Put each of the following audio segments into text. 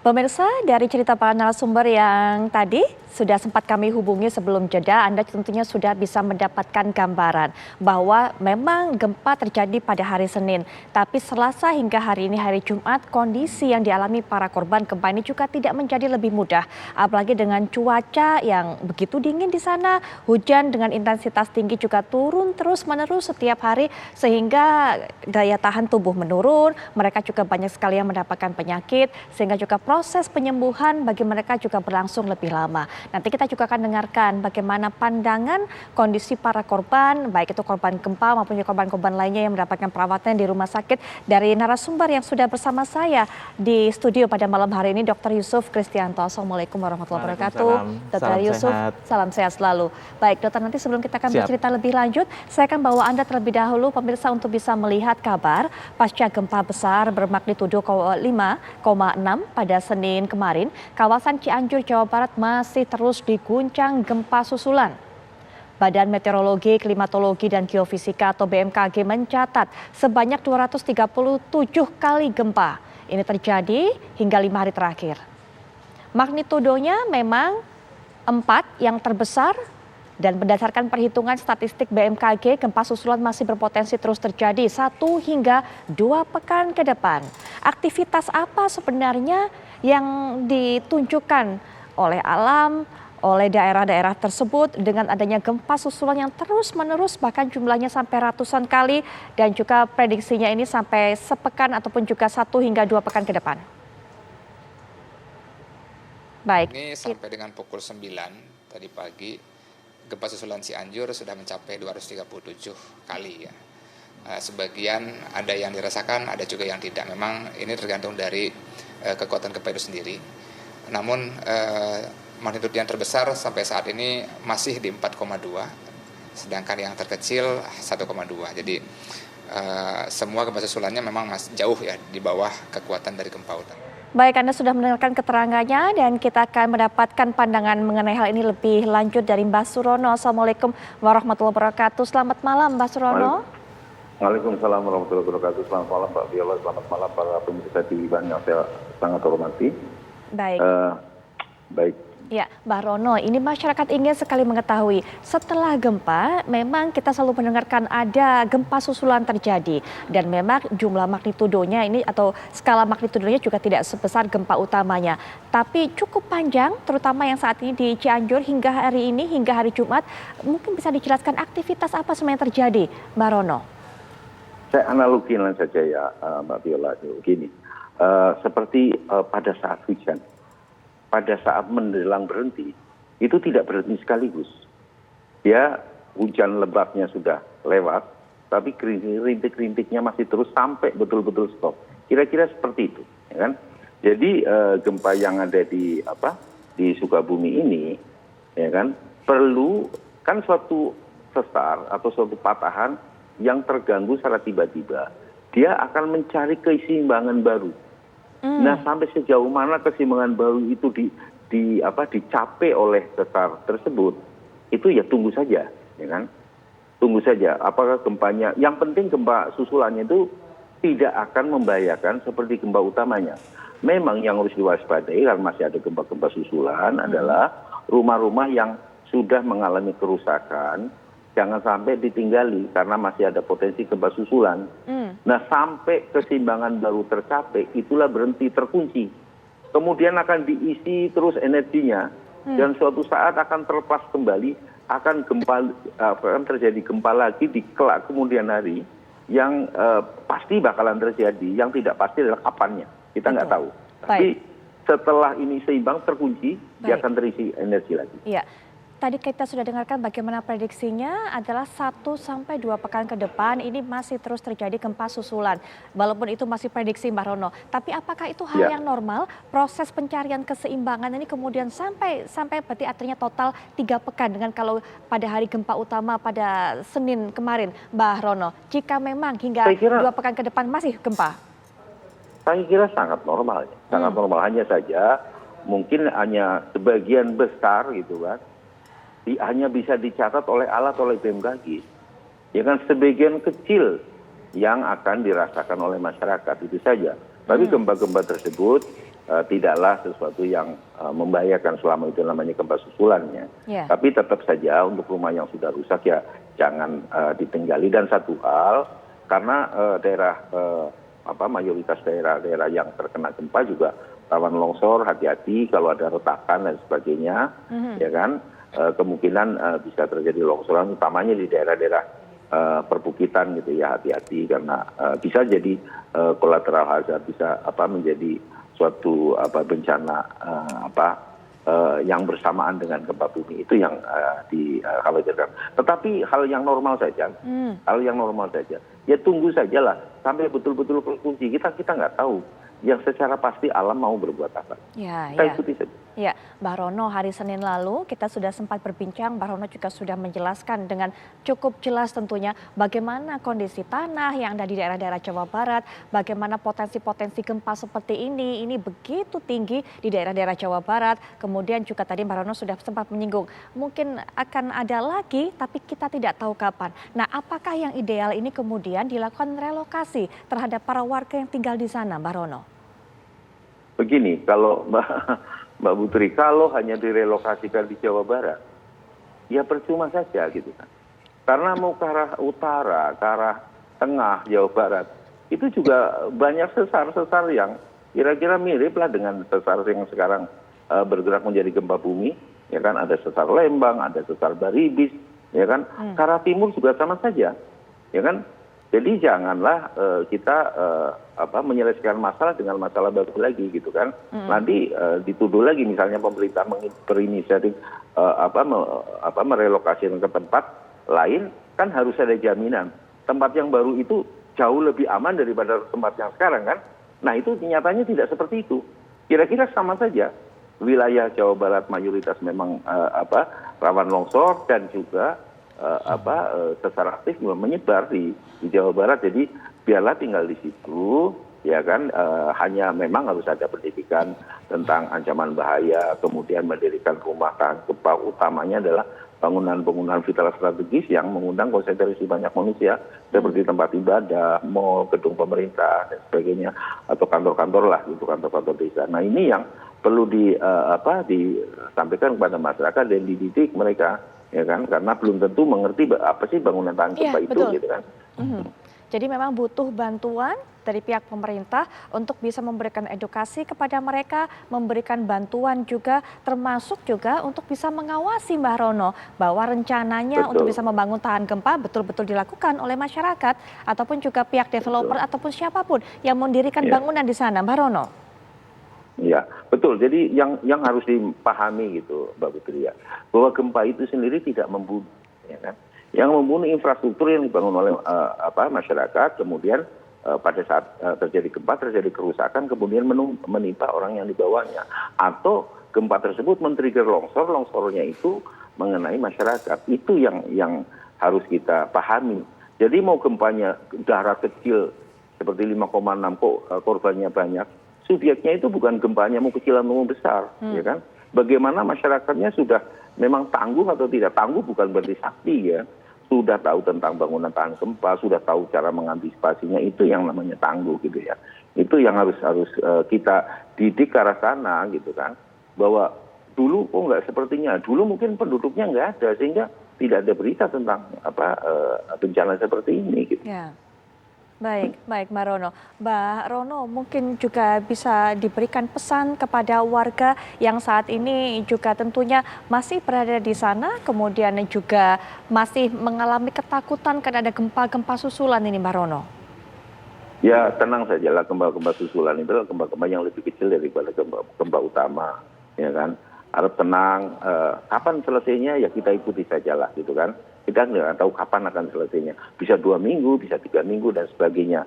Pemirsa, dari cerita para narasumber yang tadi sudah sempat kami hubungi sebelum jeda, Anda tentunya sudah bisa mendapatkan gambaran bahwa memang gempa terjadi pada hari Senin. Tapi Selasa hingga hari ini hari Jumat, kondisi yang dialami para korban gempa ini juga tidak menjadi lebih mudah. Apalagi dengan cuaca yang begitu dingin di sana, hujan dengan intensitas tinggi juga turun terus-menerus setiap hari sehingga daya tahan tubuh menurun. Mereka juga banyak sekali yang mendapatkan penyakit sehingga juga proses penyembuhan bagi mereka juga berlangsung lebih lama. Nanti kita juga akan dengarkan bagaimana pandangan kondisi para korban, baik itu korban gempa maupun korban-korban lainnya yang mendapatkan perawatan di rumah sakit dari narasumber yang sudah bersama saya di studio pada malam hari ini, Dr. Yusuf Kristianto. Assalamualaikum warahmatullahi wabarakatuh. Dr. Yusuf, salam sehat selalu. Baik dokter, nanti sebelum kita akan bercerita lebih lanjut, saya akan bawa Anda terlebih dahulu pemirsa untuk bisa melihat kabar pasca gempa besar bermagnitudo 5,6 pada Senin kemarin, kawasan Cianjur, Jawa Barat masih terus diguncang gempa susulan. Badan Meteorologi, Klimatologi, dan Geofisika atau BMKG mencatat sebanyak 237 kali gempa. Ini terjadi hingga 5 hari terakhir. Magnitudonya memang 4 yang terbesar. Dan berdasarkan perhitungan statistik BMKG, gempa susulan masih berpotensi terus terjadi 1 hingga 2 pekan ke depan. Aktivitas apa sebenarnya yang ditunjukkan oleh alam, oleh daerah-daerah tersebut dengan adanya gempa susulan yang terus-menerus bahkan jumlahnya sampai ratusan kali dan juga prediksinya ini sampai sepekan ataupun juga 1 hingga 2 pekan ke depan. Baik. Ini sampai dengan pukul 9 tadi pagi. Gempa susulan Cianjur sudah mencapai 237 kali ya. Sebagian ada yang dirasakan, ada juga yang tidak. Memang ini tergantung dari kekuatan gempa itu sendiri. Namun magnitudo yang terbesar sampai saat ini masih di 4,2, sedangkan yang terkecil 1,2. Jadi semua gempa susulannya memang masih jauh ya di bawah kekuatan dari gempa utama. Baik, Anda sudah mendengarkan keterangannya dan kita akan mendapatkan pandangan mengenai hal ini lebih lanjut dari Mbak Surono. Assalamualaikum warahmatullahi wabarakatuh. Selamat malam Mbak Surono. Waalaikumsalam warahmatullahi wabarakatuh. Selamat malam Mbak Viola, selamat malam para pemirsa TV yang saya sangat hormati. Baik. Baik. Ya, Mbak Rono, ini masyarakat ingin sekali mengetahui setelah gempa memang kita selalu mendengarkan ada gempa susulan terjadi dan memang jumlah magnitudonya ini atau skala magnitudonya juga tidak sebesar gempa utamanya. Tapi cukup panjang terutama yang saat ini di Cianjur hingga hari ini, hingga hari Jumat. Mungkin bisa dijelaskan aktivitas apa sebenarnya terjadi, Mbak Rono? Saya analogikan saja ya Mbak Viola, gini. Seperti pada saat hujan. Pada saat menjelang berhenti, itu tidak berhenti sekaligus. Ya, hujan lebatnya sudah lewat, tapi rintik-rintiknya masih terus sampai betul-betul stop. Kira-kira seperti itu, ya kan? Jadi gempa yang ada di Sukabumi ini, ya kan, perlu kan suatu sesar atau suatu patahan yang terganggu secara tiba-tiba. Dia akan mencari keseimbangan baru. Nah, sampai sejauh mana keseimbangan baru itu dicapai oleh sesar tersebut, itu ya tunggu saja, ya kan? Tunggu saja. Apakah gempanya? Yang penting gempa susulannya itu tidak akan membahayakan seperti gempa utamanya. Memang yang harus diwaspadai karena masih ada gempa-gempa susulan adalah rumah-rumah yang sudah mengalami kerusakan, jangan sampai ditinggali karena masih ada potensi gempa susulan. Nah, sampai keseimbangan baru tercapai, itulah berhenti terkunci. Kemudian akan diisi terus energinya, dan suatu saat akan terlepas kembali, akan terjadi gempa lagi di kelak kemudian hari, yang pasti bakalan terjadi, yang tidak pasti adalah kapannya. Kita nggak tahu. Tapi setelah ini seimbang terkunci, dia akan terisi energi lagi. Iya. Tadi kita sudah dengarkan bagaimana prediksinya adalah 1 sampai 2 pekan ke depan ini masih terus terjadi gempa susulan. Walaupun itu masih prediksi Mbak Rono. Tapi apakah itu hal yang normal? Proses pencarian keseimbangan ini kemudian sampai berarti artinya total 3 pekan dengan kalau pada hari gempa utama pada Senin kemarin Mbak Rono. Jika memang hingga 2 pekan ke depan masih gempa? Saya kira sangat normal. Sangat normal, hanya saja mungkin hanya sebagian besar gitu kan. Hanya bisa dicatat oleh BMKG. Ya kan, sebagian kecil yang akan dirasakan oleh masyarakat itu saja. Tapi gempa-gempa tersebut tidaklah sesuatu yang membahayakan selama itu namanya gempa susulannya. Ya. Tapi tetap saja untuk rumah yang sudah rusak ya jangan ditinggali. Dan satu hal, karena mayoritas daerah-daerah yang terkena gempa juga rawan longsor, hati-hati kalau ada retakan dan sebagainya, ya kan, kemungkinan bisa terjadi longsoran, utamanya di daerah-daerah perbukitan gitu ya, hati-hati karena bisa jadi collateral hazard, bisa menjadi suatu bencana yang bersamaan dengan gempa bumi, itu yang dikhawatirkan. Tetapi hal yang normal saja, ya tunggu sajalah sampai betul-betul berfungsi. Kita nggak tahu yang secara pasti alam mau berbuat apa. Kita ikuti saja. Ya, Mbah Rono, hari Senin lalu kita sudah sempat berbincang, Mbah Rono juga sudah menjelaskan dengan cukup jelas tentunya bagaimana kondisi tanah yang ada di daerah-daerah Jawa Barat, bagaimana potensi-potensi gempa seperti ini begitu tinggi di daerah-daerah Jawa Barat. Kemudian juga tadi Mbah Rono sudah sempat menyinggung, mungkin akan ada lagi tapi kita tidak tahu kapan. Nah, apakah yang ideal ini kemudian dilakukan relokasi terhadap para warga yang tinggal di sana, Mbah Rono? Begini, kalau Mbak Putri, kalau hanya direlokasikan di Jawa Barat, ya percuma saja gitu kan. Karena mau ke arah utara, ke arah tengah Jawa Barat, itu juga banyak sesar-sesar yang kira-kira mirip lah dengan sesar yang sekarang bergerak menjadi gempa bumi. Ya kan, ada sesar Lembang, ada sesar Baribis, ya kan. Ke arah timur juga sama saja, ya kan. Jadi janganlah kita menyelesaikan masalah dengan masalah baru lagi gitu kan. Nanti dituduh lagi misalnya pemerintah berinisiatif merelokasi ke tempat lain, kan harus ada jaminan tempat yang baru itu jauh lebih aman daripada tempat yang sekarang kan. Nah itu nyatanya tidak seperti itu. Kira-kira sama saja. Wilayah Jawa Barat mayoritas memang rawan longsor dan juga sesar aktif menyebar di Jawa Barat. Jadi biarlah tinggal di situ, ya kan. Hanya memang harus ada pendidikan tentang ancaman bahaya, kemudian mendirikan rumah tahan gempa, utamanya adalah bangunan-bangunan vital strategis yang mengundang konsentrasi banyak manusia seperti tempat ibadah, mal, gedung pemerintah dan sebagainya, atau kantor-kantor lah, gitu, kantor-kantor desa. Nah ini yang perlu disampaikan kepada masyarakat dan dididik mereka, ya kan, karena belum tentu mengerti apa sih bangunan tahan gempa itu, betul. gitu kan. Jadi memang butuh bantuan dari pihak pemerintah untuk bisa memberikan edukasi kepada mereka, memberikan bantuan juga, termasuk juga untuk bisa mengawasi Mbah Rono bahwa rencananya untuk bisa membangun tahan gempa betul-betul dilakukan oleh masyarakat ataupun juga pihak developer ataupun siapapun yang mendirikan bangunan di sana, Mbah Rono. Ya, betul. Jadi yang harus dipahami gitu, Mbak Putri, ya, bahwa gempa itu sendiri tidak membunuh, ya kan? Yang membunuh infrastruktur yang dibangun oleh masyarakat, kemudian pada saat terjadi gempa, terjadi kerusakan, kemudian menimpa orang yang di bawahnya, atau gempa tersebut men-trigger longsornya itu mengenai masyarakat. Itu yang harus kita pahami. Jadi mau gempanya daerah kecil seperti 5,6 kok korbannya banyak, subjeknya itu bukan gempanya mau kecil atau mau besar, ya kan? Bagaimana masyarakatnya sudah memang tangguh atau tidak tangguh, bukan berarti sakti, ya. Sudah tahu tentang bangunan tahan gempa, sudah tahu cara mengantisipasinya, itu yang namanya tangguh gitu ya. Itu yang harus kita didik ke arah sana gitu kan. Bahwa dulu kok nggak sepertinya, dulu mungkin penduduknya nggak ada sehingga tidak ada berita tentang bencana seperti ini gitu. Ya. Baik, Mbak Rono. Mbak Rono, mungkin juga bisa diberikan pesan kepada warga yang saat ini juga tentunya masih berada di sana, kemudian juga masih mengalami ketakutan karena ada gempa-gempa susulan ini, Mbak Rono. Ya, tenang sajalah, gempa-gempa susulan itu adalah gempa-gempa yang lebih kecil daripada gempa utama, ya kan. Harap tenang, kapan selesainya ya kita ikuti sajalah gitu kan. Kita nggak tahu kapan akan selesainya. Bisa 2 minggu, bisa 3 minggu dan sebagainya.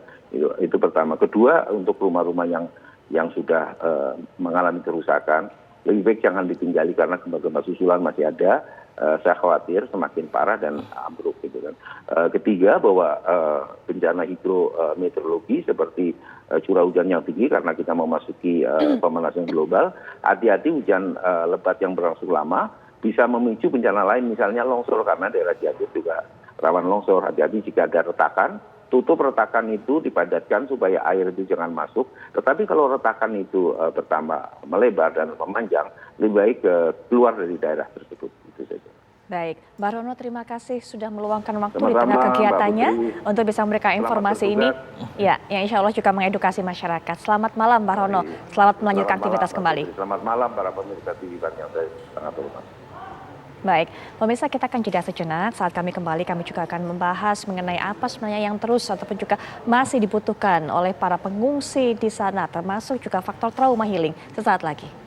Itu pertama. Kedua, untuk rumah-rumah yang sudah mengalami kerusakan, lebih baik jangan ditinggali karena gempa-gempa susulan masih ada. Saya khawatir semakin parah dan ambruk gitu kan. Ketiga, bahwa bencana hidrometeorologi seperti curah hujan yang tinggi karena kita memasuki pemanasan global, hati-hati hujan lebat yang berlangsung lama bisa memicu bencana lain, misalnya longsor, karena daerah Cianjur juga rawan longsor. Hati-hati jika ada retakan, tutup retakan itu, dipadatkan supaya air itu jangan masuk. Tetapi kalau retakan itu bertambah melebar dan memanjang, lebih baik keluar dari daerah tersebut. Itu saja. Baik, Mbak Rono terima kasih sudah meluangkan waktu di Sama-sama, tengah Mbak kegiatannya Putri. untuk bisa memberikan Selamat informasi ini. bertugas. Ya, yang insya Allah juga mengedukasi masyarakat. Selamat malam Mbak Rono, selamat melanjutkan Selamat malam, aktivitas Mbak kembali. Putri. Selamat malam para pemirsa TV yang saya sangat hormat. Baik, pemirsa kita akan jeda sejenak. Saat kami kembali kami juga akan membahas mengenai apa sebenarnya yang terus ataupun juga masih dibutuhkan oleh para pengungsi di sana, termasuk juga faktor trauma healing. Sesaat lagi.